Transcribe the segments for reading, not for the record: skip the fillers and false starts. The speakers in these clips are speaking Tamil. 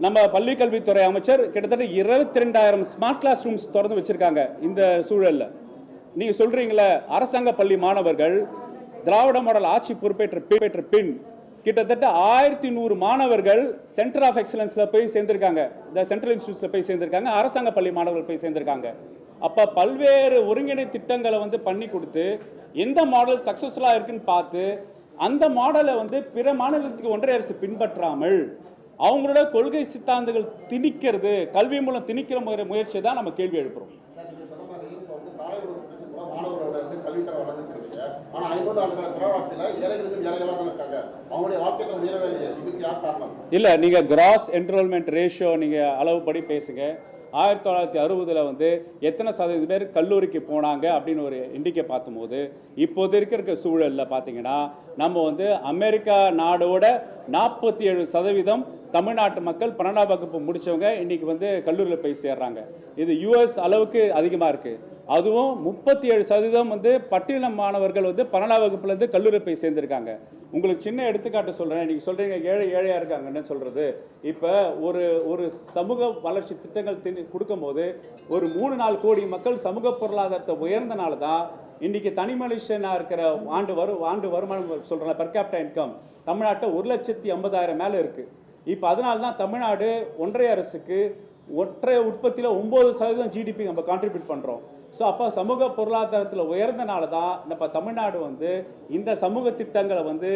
நம்ம பள்ளிக்கல்வித்துறை அமைச்சர் கிட்டத்தட்ட 22,000 ஸ்மார்ட் கிளாஸ் ரூம்ஸ் திறந்து வச்சிருக்காங்க. இந்த சூழல்ல நீங்க சொல்றீங்களே அரசாங்க பள்ளி மாணவர்கள் திராவிட மாடல் ஆட்சி பொறுப்பேற்ற பின் கிட்டத்தட்ட 1100 மாணவர்கள் சென்டர் ஆஃப் எக்ஸலன்ஸ்ல போய் சேர்ந்திருக்காங்க. இந்த சென்ட்ரல் இன்ஸ்டிடியூட்ஸ்ல போய் சேர்ந்திருக்காங்க. அரசாங்க பள்ளி மாணவர்கள் போய் சேர்ந்திருக்காங்க. அப்ப பல்வேறு ஒருங்கிணை திட்டங்களை பண்ணி கொடுத்து எந்த மாடல் சக்சஸ்ஃபுல்லா இருக்குன்னு பார்த்து அந்த மாடலை பிற மாநிலத்துக்கு ஒன்றிய அரசு பின்பற்றாமல் அவங்களோட கொள்கை சித்தாந்தங்கள் திணிக்கிறது, கல்வி மூலம் திணிக்கிற முயற்சி தான் நம்ம கேள்வி எழுப்புறோம். இல்ல நீங்க கிராஸ் என்ரோல்மெண்ட் ரேஷியோ நீங்க அளவுபடி பேசுங்க. 1960 எத்தனை சதவீதம் பேர் கல்லூரிக்கு போனாங்க அப்படின்னு ஒரு எண்ணிக்கை பார்க்கும்போது இப்போது இருக்கிற சூழலில் பார்த்தீங்கன்னா நம்ம அமெரிக்கா நாடோட 47% தமிழ்நாட்டு மக்கள் 12ஆம் வகுப்பு முடித்தவங்க இன்னைக்கு கல்லூரியில் போய் சேர்றாங்க. இது யூஎஸ் அளவுக்கு அதிகமாக இருக்குது. அதுவும் 37% பட்டியல மாணவர்கள் 12ஆம் வகுப்புலேருந்து கல்லூரியில் போய் சேர்ந்துருக்காங்க. உங்களுக்கு சின்ன எடுத்துக்காட்டு சொல்கிறேன். நீங்கள் சொல்கிறீங்க ஏழையாக இருக்காங்கன்னு சொல்கிறது. இப்போ ஒரு சமூக வளர்ச்சி திட்டங்கள் கொடுக்கும்போது ஒரு 3-4 கோடி மக்கள் சமூக பொருளாதாரத்தை உயர்ந்தனால தான் இன்றைக்கி தனி மனுஷனாக இருக்கிற ஆண்டு வருமானம் சொல்கிறேன் பெர் கேபிட்டா இன்கம் தமிழ்நாட்டை 1,50,000 மேலே இருக்குது. இப்போ அதனால தான் தமிழ்நாடு ஒன்றிய அரசுக்கு ஒற்றை உற்பத்தியில் 9% ஜிடிபி நம்ம கான்ட்ரிபியூட் பண்ணுறோம். ஸோ அப்போ சமூக பொருளாதாரத்தில் உயர்ந்தனால தான் நம்ம தமிழ்நாடு இந்த சமூக திட்டங்களை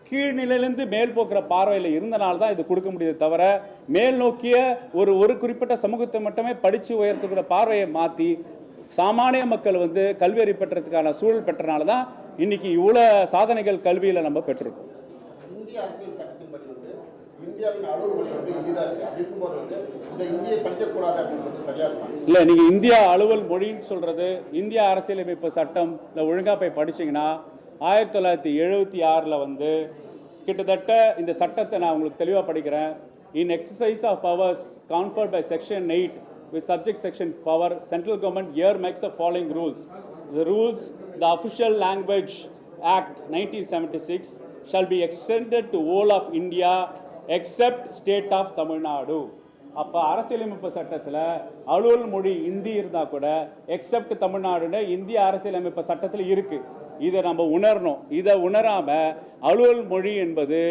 கீழ்நிலையிலேருந்து மேல் போக்குற பார்வையில் இருந்தனால தான் இது கொடுக்க முடியுது. தவிர மேல் நோக்கிய ஒரு குறிப்பிட்ட சமூகத்தை மட்டுமே படித்து உயர்த்துக்கிற பார்வையை மாற்றி சாமானிய மக்கள் கல்வி அறிவு பெற்றதுக்கான சூழல் பெற்றனால தான் இன்னைக்கு இவ்வளோ சாதனைகள் கல்வியில் நம்ம பெற்றிருக்கோம். இந்திய அரசியல் சட்டத்தின்படி இந்தியாவின் அலுவல் மொழி ஹிந்தி தான் இருக்கு. அப்படி இருக்கும்போது இந்த இந்தியை படிக்கக்கூடாது அப்படின்றது சரியா இருக்கும்? இல்லை, நீங்கள் இந்தியா அலுவல் மொழின்னு சொல்கிறது இந்திய அரசியலமைப்பு சட்டம் ஒழுங்காக போய் படிச்சிங்கன்னா 1976 கிட்டத்தட்ட இந்த சட்டத்தை நான் உங்களுக்கு தெளிவாக படிக்கிறேன். In exercise of powers conferred by section 8 with subject section power, central government here makes the following rules. The rules, the official language act 1976 shall be extended to all of India except state of Tamil Nadu. அப்போ அரசியலமைப்பு சட்டத்தில் அலுவல் மொழி இந்தி இருந்தால் கூட எக்ஸப்ட் தமிழ்நாடுன்னு இந்திய அரசியலமைப்பு சட்டத்தில் இருக்குது. இதை நம்ம உணரணும். இதை உணராமல் அலுவல் மொழி என்பது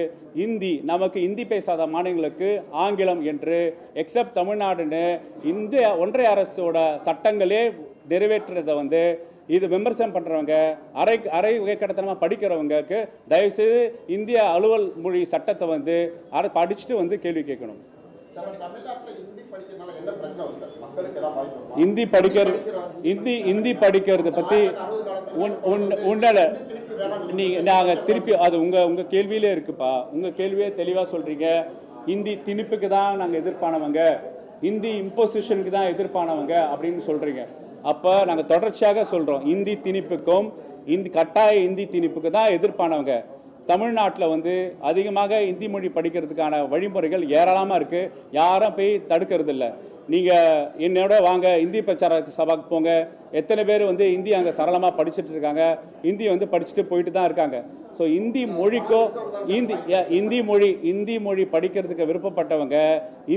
இந்தி, நமக்கு இந்தி பேசாத மாநிலங்களுக்கு ஆங்கிலம் என்று எக்ஸப்ட் தமிழ்நாடுன்னு இந்திய ஒன்றிய அரசோட சட்டங்களே நிறைவேற்றுறதை இது விமர்சனம் பண்ணுறவங்க அரை வகைக்கடத்தனமாக படிக்கிறவங்களுக்கு தயவுசெய்து இந்திய அலுவல் மொழி சட்டத்தை படிச்சுட்டு கேள்வி கேட்கணும். இந்தி படிக்கிறது பற்றி நாங்கள் திருப்பி அது உங்கள் கேள்வியிலே இருக்குப்பா. உங்கள் கேள்வியே தெளிவாக சொல்கிறீங்க. இந்தி திணிப்புக்கு தான் நாங்கள் எதிர்ப்பானவங்க, இந்தி இம்போசிஷனுக்கு தான் எதிர்ப்பானவங்க அப்படின்னு சொல்கிறீங்க. அப்போ நாங்கள் தொடர்ச்சியாக சொல்கிறோம், இந்தி திணிப்புக்கும் கட்டாய இந்தி திணிப்புக்கு தான் எதிர்ப்பானவங்க. தமிழ்நாட்டில் அதிகமாக இந்தி மொழி படிக்கிறதுக்கான வழிமுறைகள் ஏராளமாக இருக்குது. யாரும் போய் தடுக்கிறது இல்லை. நீங்கள் என்னோட வாங்க இந்தி பிரச்சார சபாக்கு போங்க. எத்தனை பேர் இந்தி அங்கே சரளமாக படிச்சுட்டு இருக்காங்க, இந்தி படிச்சுட்டு போயிட்டு தான் இருக்காங்க. ஸோ இந்தி மொழிக்கோ இந்தி மொழி படிக்கிறதுக்கு விருப்பப்பட்டவங்க,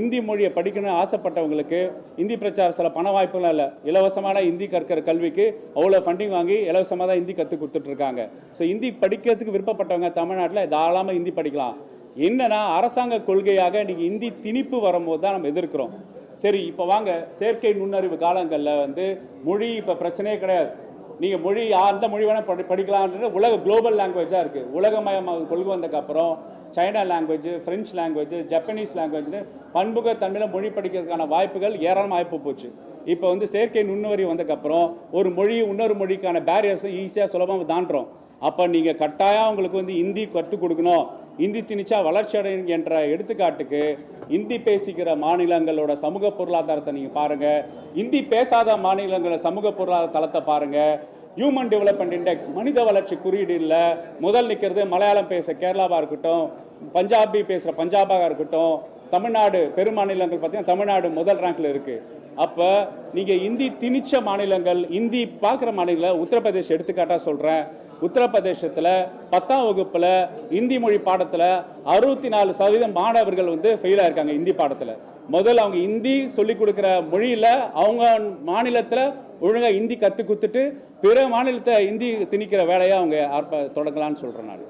இந்தி மொழியை படிக்கணும்னு ஆசைப்பட்டவங்களுக்கு இந்தி பிரச்சார சில பண வாய்ப்புகளும் இல்லை. இலவசமான இந்தி கற்கிற கல்விக்கு அவ்வளோ ஃபண்டிங் வாங்கி இலவசமாக தான் இந்தி கற்றுக் கொடுத்துட்ருக்காங்க. ஸோ இந்தி படிக்கிறதுக்கு விருப்பப்பட்டவங்க தமிழ்நாட்டில் தாராளமாக இந்தி படிக்கலாம். என்னன்னா அரசாங்க கொள்கையாக நீங்கள் இந்தி திணிப்பு வரும்போது தான் நம்ம எதிர்க்கிறோம். சரி, இப்போ வாங்க செயற்கை நுண்ணறிவு காலங்களில் மொழி இப்போ பிரச்சனையே கிடையாது. நீங்கள் மொழி அந்த மொழி வேணால் படிக்கலான்றது உலக குளோபல் லாங்குவேஜாக இருக்குது. உலகமயமாக கொள்கை வந்ததுக்கப்புறம் China language, French language, Japanese லாங்குவேஜ்னு பன்முக தன்மையில் மொழி படிக்கிறதுக்கான வாய்ப்புகள் ஏராளமாக வாய்ப்பு போச்சு. இப்போ செயற்கை நுண்ணறிவு வந்ததுக்கப்புறம் ஒரு மொழி இன்னொரு மொழிக்கான பேரியர்ஸை ஈஸியாக சுலபமாக தாண்டுறோம். அப்போ நீங்கள் கட்டாயம் உங்களுக்கு இந்தி கற்றுக் கொடுக்கணும், இந்தி திணிச்சா வளர்ச்சி அடையும் என்ற எடுத்துக்காட்டுக்கு இந்தி பேசிக்கிற மாநிலங்களோட சமூக பொருளாதாரத்தை நீங்கள் பாருங்கள், இந்தி பேசாத மாநிலங்களோட சமூக பொருளாதார தளத்தை பாருங்கள். ஹியூமன் டெவலப்மெண்ட் இண்டெக்ஸ் மனித வளர்ச்சி குறியீடில் முதல் நிற்கிறது மலையாளம் பேச கேரளாவாக இருக்கட்டும், பஞ்சாபி பேசுகிற பஞ்சாபாக இருக்கட்டும், தமிழ்நாடு பெருமாநிலங்கள் பார்த்தீங்கன்னா தமிழ்நாடு முதல் ரேங்கில் இருக்குது. அப்போ நீங்கள் இந்தி திணிச்ச மாநிலங்கள், இந்தி பார்க்குற மாநிலங்கள் உத்தரப்பிரதேஷ் எடுத்துக்காட்டாக சொல்கிறேன். உத்தரப்பிரதேசத்தில் 10ஆம் வகுப்பில் இந்தி மொழி பாடத்தில் 64% மாணவர்கள் வந்து ஃபெயிலாக இருக்காங்க இந்தி பாடத்தில். முதல்ல அவங்க இந்தி சொல்லிக் கொடுக்குற மொழியில் அவங்க மாநிலத்தில் ஒழுங்காக இந்தி கற்றுக் கொடுத்துட்டு பிற மாநிலத்தை இந்தி திணிக்கிற வேலையை அவங்க தொடங்கலான்னு சொல்கிறேன் நான்.